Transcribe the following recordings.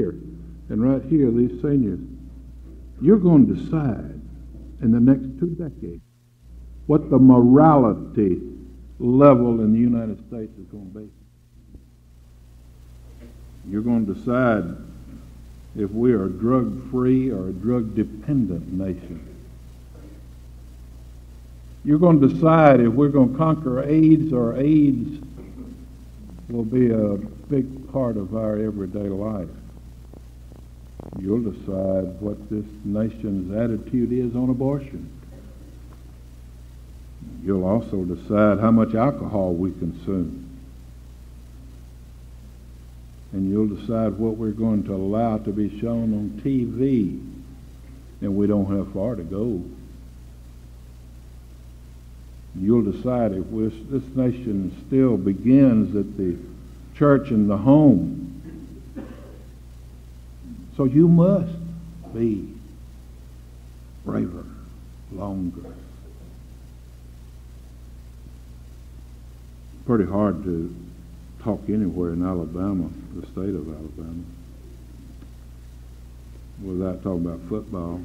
here and right here, these seniors, you're going to decide in the next 2 decades what the morality level in the United States is going to be. You're going to decide if we are a drug-free or a drug-dependent nation. You're going to decide if we're going to conquer AIDS or AIDS will be a big part of our everyday life. You'll decide what this nation's attitude is on abortion. You'll also decide how much alcohol we consume. And you'll decide what we're going to allow to be shown on TV. And we don't have far to go. You'll decide if this nation still begins at the church and the home. So you must be braver, longer. Pretty hard to talk anywhere in Alabama, the state of Alabama, without talking about football.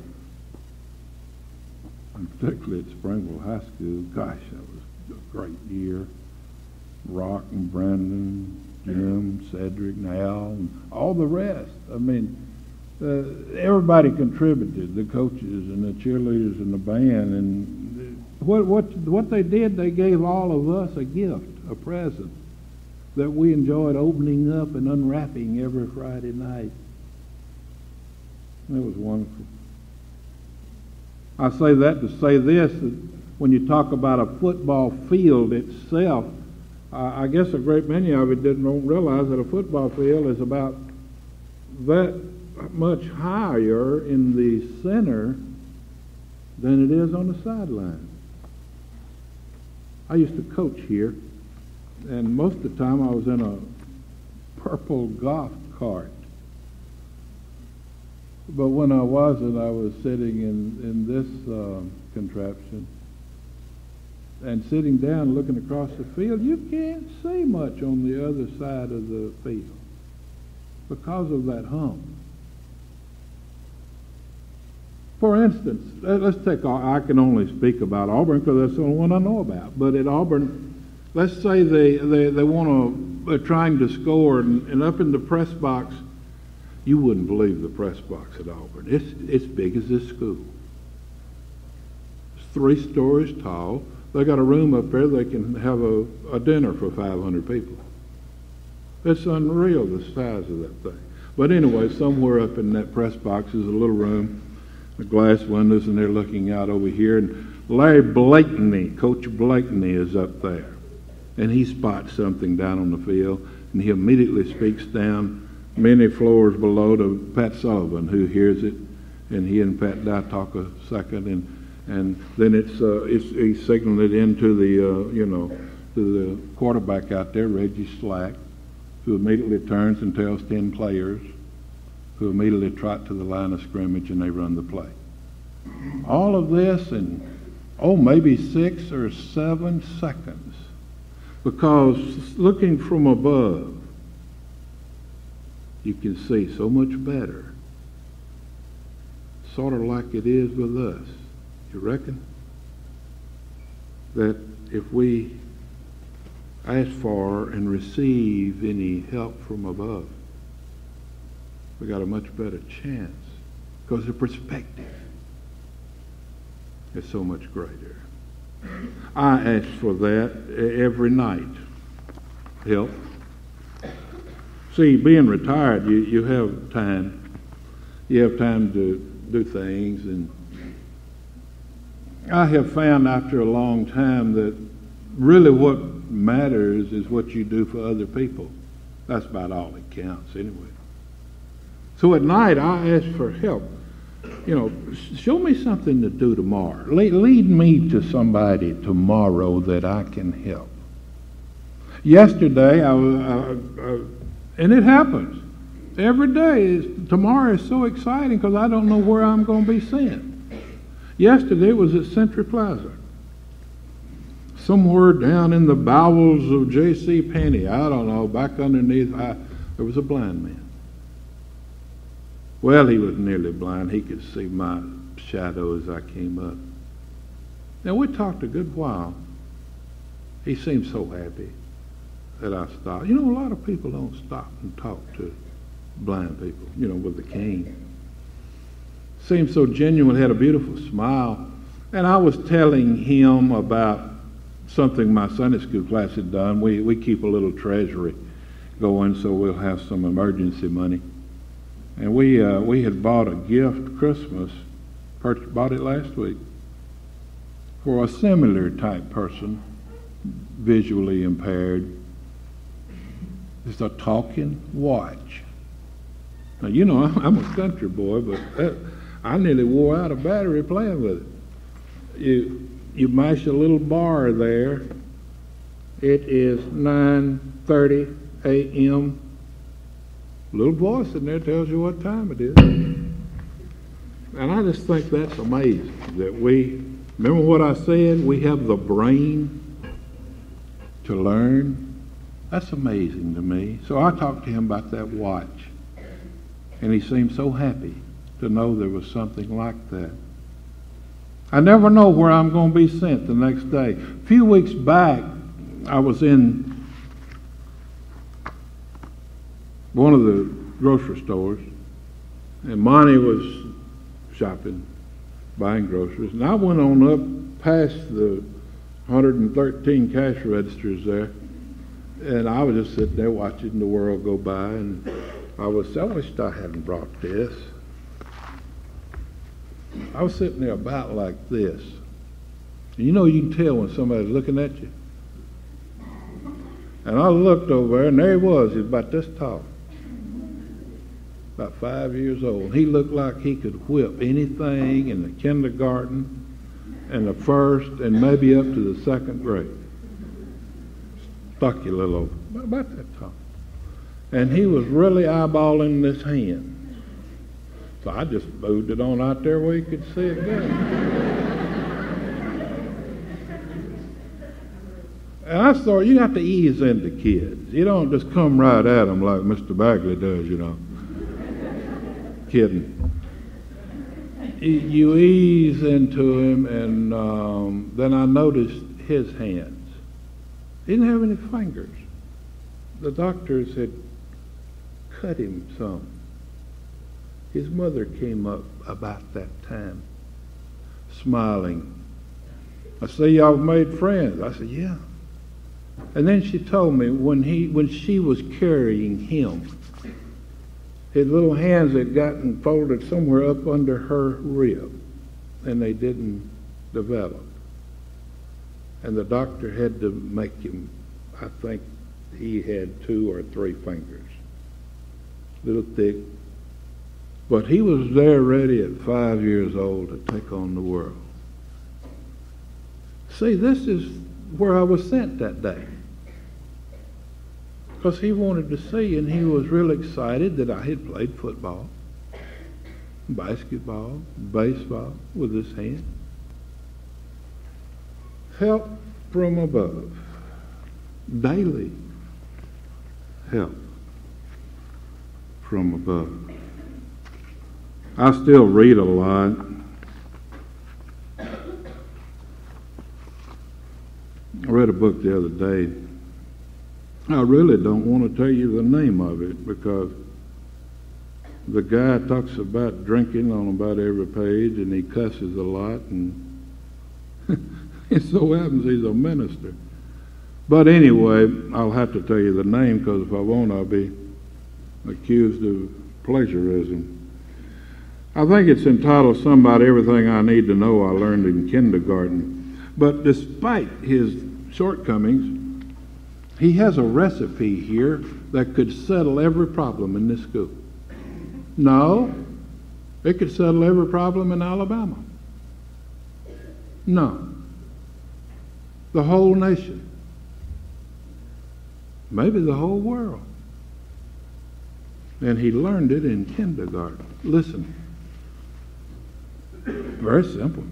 And particularly at Springville High School. Gosh, that was a great year. Rock and Brandon, Jim, Cedric, and Al, and all the rest. I mean, everybody contributed, the coaches and the cheerleaders and the band. And what they did, they gave all of us a gift, a present, that we enjoyed opening up and unwrapping every Friday night. It was wonderful. I say that to say this, that when you talk about a football field itself, I guess a great many of you don't realize that a football field is about that much higher in the center than it is on the sideline. I used to coach here, and most of the time I was in a purple golf cart. But when I wasn't, I was sitting in this contraption. And sitting down looking across the field, you can't see much on the other side of the field because of that hump. For instance, let's take, I can only speak about Auburn because that's the only one I know about. But at Auburn, let's say they're trying to score, and up in the press box, you wouldn't believe the press box at Auburn. It's big as this school. It's 3 stories tall. They got a room up there they can have a dinner for 500 people. It's unreal, the size of that thing. But anyway, somewhere up in that press box is a little room, the glass windows, and they're looking out over here. And Larry Blakeney, Coach Blakeney, is up there. And he spots something down on the field, and he immediately speaks down many floors below to Pat Sullivan, who hears it, and he and Pat Dye talk a second, and then he's signaling it into to the quarterback out there, Reggie Slack, who immediately turns and tells 10 players, who immediately trot to the line of scrimmage, and they run the play. All of this in maybe 6 or 7 seconds, because looking from above, you can see so much better, sort of like it is with us. You reckon? That if we ask for and receive any help from above, we got a much better chance because the perspective is so much greater. I ask for that every night. Help. See, being retired, you have time. You have time to do things, and I have found after a long time that really what matters is what you do for other people. That's about all that counts anyway. So at night, I ask for help. Show me something to do tomorrow. Lead me to somebody tomorrow that I can help. Yesterday, and it happens every day. Tomorrow is so exciting because I don't know where I'm going to be sent. Yesterday was at Century Plaza. Somewhere down in the bowels of J.C. Penney, I don't know, back underneath, there was a blind man. Well, he was nearly blind. He could see my shadow as I came up. And we talked a good while. He seemed so happy that I stopped. You know, a lot of people don't stop and talk to blind people, you know, with a cane. Seemed so genuine, had a beautiful smile. And I was telling him about something my Sunday school class had done. We keep a little treasury going, so we'll have some emergency money. And we had bought a gift Christmas, bought it last week, for a similar type person, visually impaired. It's a talking watch. Now, you know, I'm a country boy, but I nearly wore out a battery playing with it. You mash a little bar there. It is 9:30 a.m. Little voice in there tells you what time it is. And I just think that's amazing that remember what I said? We have the brain to learn. That's amazing to me. So I talked to him about that watch. And he seemed so happy to know there was something like that. I never know where I'm going to be sent the next day. A few weeks back, I was in one of the grocery stores, and Monty was shopping, buying groceries, and I went on up past the 113 cash registers there, and I was just sitting there watching the world go by, and I wished I hadn't brought this. I was sitting there about like this. And you know, you can tell when somebody's looking at you. And I looked over there, and there he was. He was about this tall, about 5 years old. He looked like he could whip anything in the kindergarten and the first and maybe up to the second grade. Stocky little old, about that tall. And he was really eyeballing this hand. So I just moved it on out there where you could see it go. And I thought, you have to ease into kids. You don't just come right at them like Mr. Bagley does, you know. Kidding. You ease into him, and then I noticed his hands. He didn't have any fingers. The doctors had cut him some. His mother came up about that time, smiling. I said, y'all made friends. I said, yeah. And then she told me when she was carrying him, his little hands had gotten folded somewhere up under her rib, and they didn't develop. And the doctor had to make him, I think he had 2 or 3 fingers, little thick. But he was there ready at 5 years old to take on the world. See, this is where I was sent that day. Because he wanted to see, and he was real excited that I had played football, basketball, baseball with his hand. Help from above. Daily help from above. I still read a lot. I read a book the other day. I really don't want to tell you the name of it because the guy talks about drinking on about every page, and he cusses a lot, and it so happens he's a minister. But anyway, I'll have to tell you the name because if I won't, I'll be accused of plagiarism. I think it's entitled Somebody Everything I Need to Know I Learned in Kindergarten. But despite his shortcomings, he has a recipe here that could settle every problem in this school. No, it could settle every problem in Alabama. No. The whole nation. Maybe the whole world. And he learned it in kindergarten. Listen. Very simple.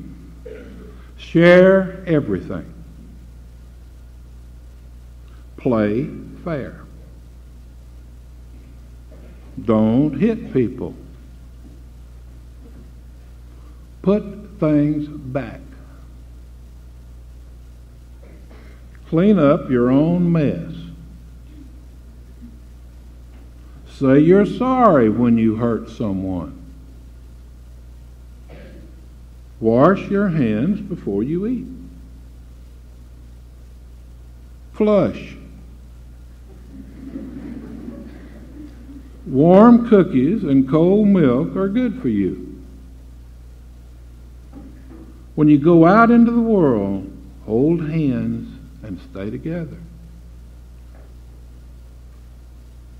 Share everything. Play fair. Don't hit people. Put things back. Clean up your own mess. Say you're sorry when you hurt someone. Wash your hands before you eat. Flush. Warm cookies and cold milk are good for you. When you go out into the world, hold hands and stay together.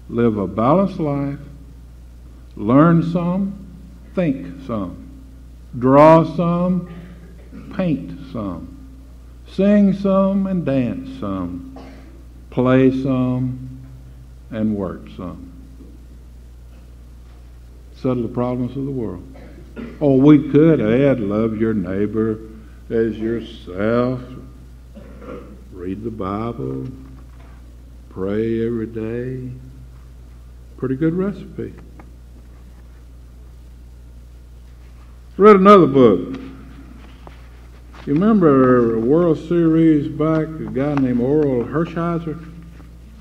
Live a balanced life. Learn some, think some. Draw some, paint some. Sing some and dance some. Play some and work some. Settle the problems of the world. Oh, we could add love your neighbor as yourself. Read the Bible. Pray every day. Pretty good recipe. Read another book. You remember a World Series back, a guy named Oral Hershiser?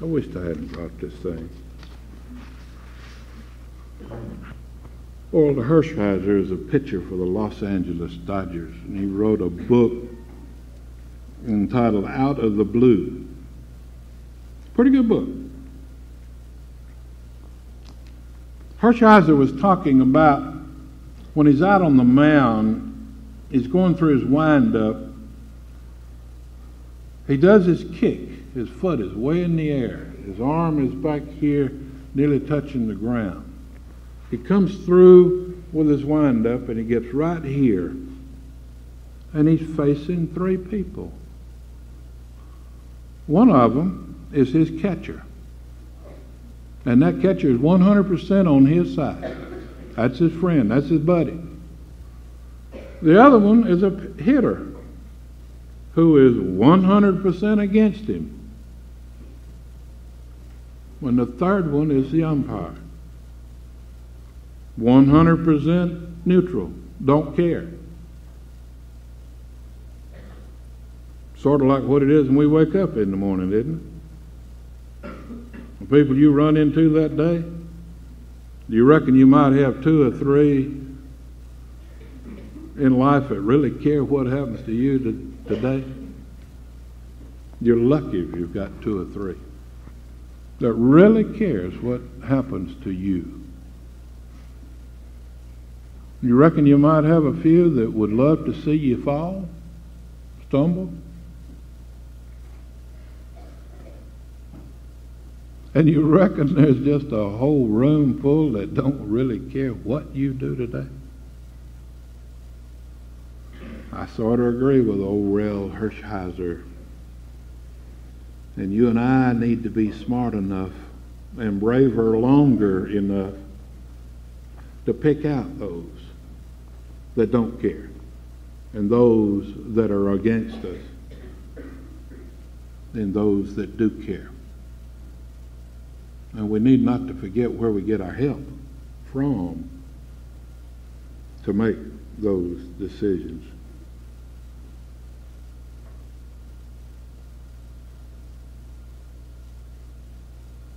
I wish I hadn't brought this thing. Oral Hershiser is a pitcher for the Los Angeles Dodgers, and he wrote a book entitled Out of the Blue. Pretty good book. Hershiser was talking about when he's out on the mound, he's going through his wind-up. He does his kick. His foot is way in the air. His arm is back here, nearly touching the ground. He comes through with his wind-up, and he gets right here. And he's facing three people. One of them is his catcher. And that catcher is 100% on his side. That's his friend. That's his buddy. The other one is a hitter who is 100% against him. And the third one is the umpire. 100% neutral. Don't care. Sort of like what it is when we wake up in the morning, isn't it? The people you run into that day, do you reckon you might have two or three in life that really care what happens to you today? You're lucky if you've got two or three that really cares what happens to you. You reckon you might have a few that would love to see you fall, stumble? And you reckon there's just a whole room full that don't really care what you do today? I sort of agree with Oral Hershiser. And you and I need to be smart enough and braver longer enough to pick out those that don't care and those that are against us and those that do care. And we need not to forget where we get our help from to make those decisions.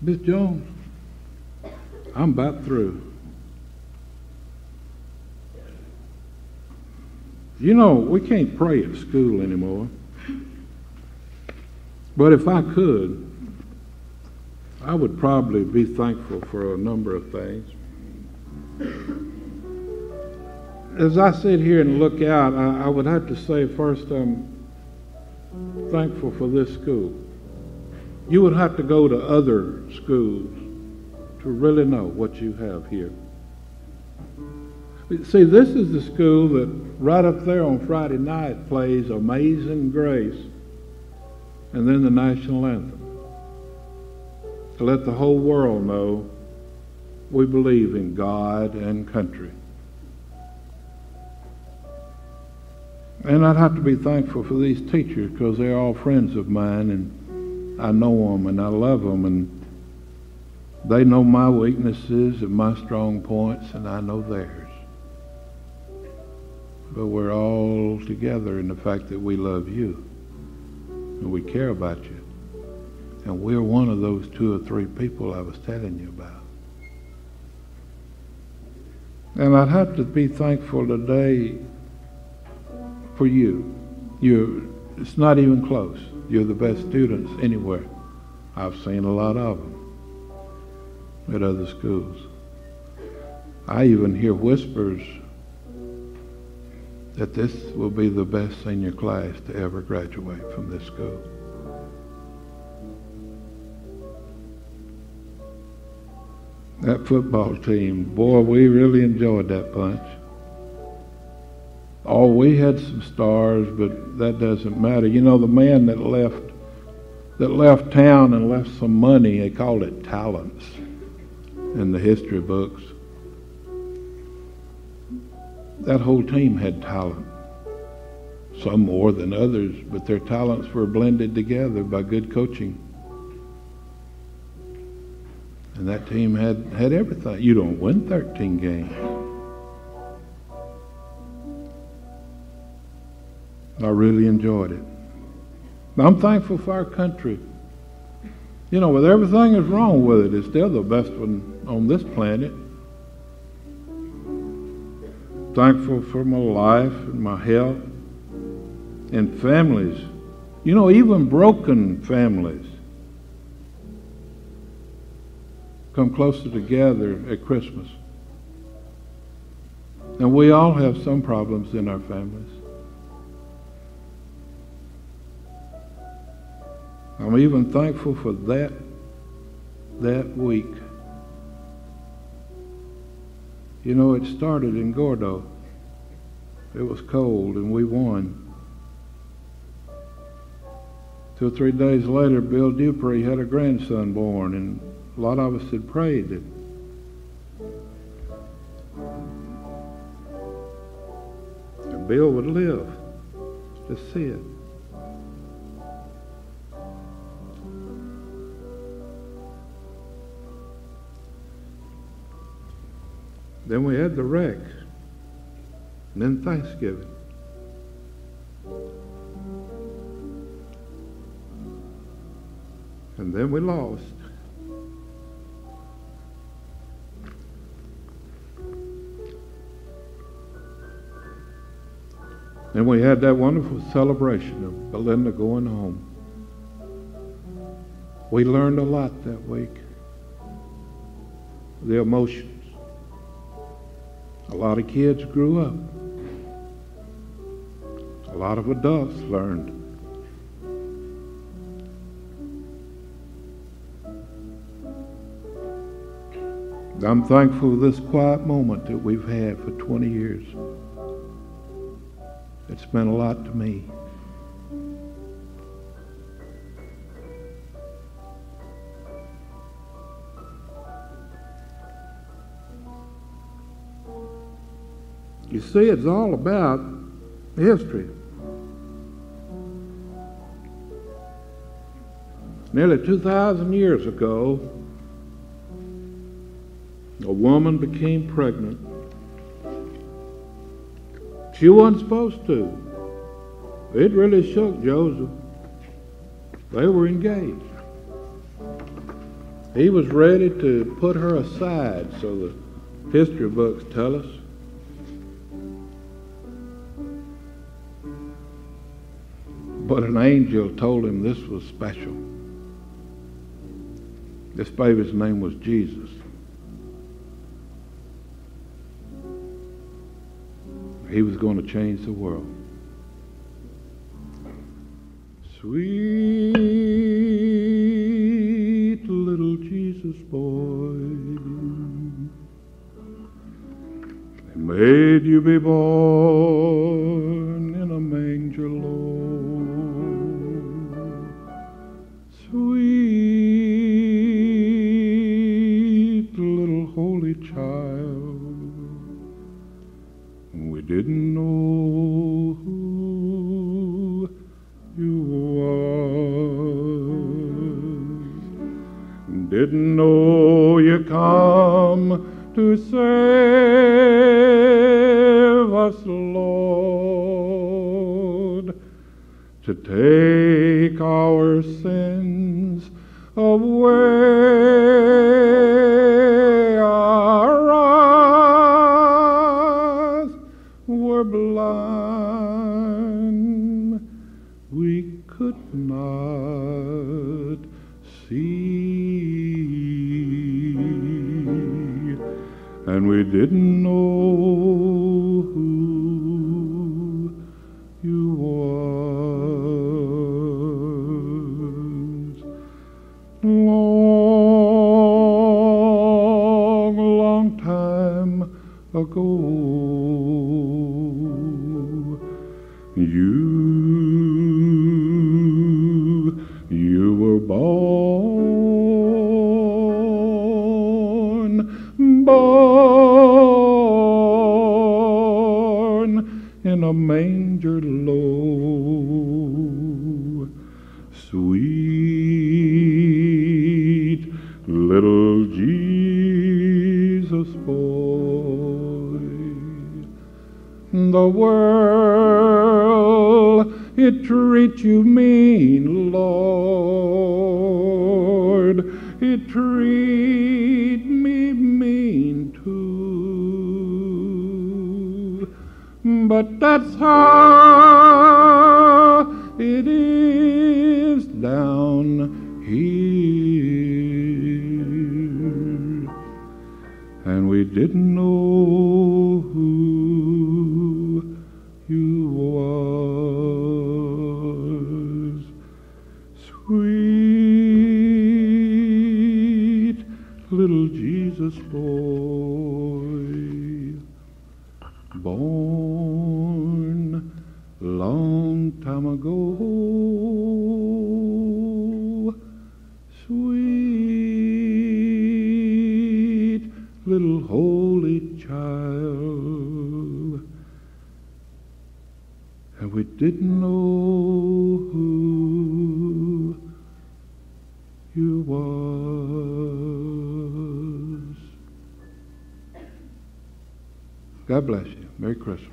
Miss Jones, I'm about through. You know, we can't pray at school anymore. But if I could, I would probably be thankful for a number of things. As I sit here and look out, I would have to say first I'm thankful for this school. You would have to go to other schools to really know what you have here. See, this is the school that right up there on Friday night plays Amazing Grace and then the national anthem. To let the whole world know we believe in God and country. And I'd have to be thankful for these teachers because they're all friends of mine and I know them and I love them and they know my weaknesses and my strong points and I know theirs. but we're all together in the fact that we love you and we care about you. And we're one of those 2 or 3 people I was telling you about. And I'd have to be thankful today for you. It's not even close. You're the best students anywhere. I've seen a lot of them at other schools. I even hear whispers that this will be the best senior class to ever graduate from this school. That football team, boy, we really enjoyed that bunch. Oh, we had some stars, but that doesn't matter. You know, the man that left town and left some money, they called it talents in the history books. That whole team had talent. Some more than others, but their talents were blended together by good coaching. And that team had everything. You don't win 13 games. I really enjoyed it. I'm thankful for our country. You know, with everything that's wrong with it, it's still the best one on this planet. Thankful for my life and my health and families. You know, even broken families come closer together at Christmas. And we all have some problems in our families. I'm even thankful for that week. You know, it started in Gordo. It was cold and we won. 2 or 3 days later, Bill Dupree had a grandson born, and a lot of us had prayed that Bill would live to see it. Then we had the wreck, and then Thanksgiving. And then we lost. And we had that wonderful celebration of Belinda going home. We learned a lot that week. The emotions. A lot of kids grew up. A lot of adults learned. I'm thankful for this quiet moment that we've had for 20 years. It's meant a lot to me. You see, it's all about history. Nearly 2,000 years ago, a woman became pregnant. She wasn't supposed to. It really shook Joseph. They were engaged. He was ready to put her aside, so the history books tell us. But an angel told him this was special. This baby's name was Jesus. He was going to change the world. Sweet little Jesus boy, they made you be born in a manger, Lord. Sweet little holy child, we didn't know who you was, didn't know you come to save us, Lord. to take our sins away. Our eyes were blind, we could not see, and we didn't know who you was. Long, long time ago, you were born in a manger low. Sweet little Jesus boy. The world, it treats you mean, Lord. It treat me mean too. But that's how it is down here. And we didn't know who you was. Sweet little Jesus boy, born long time ago. Sweet little holy child, and we didn't know who you was. God bless you. Merry Christmas.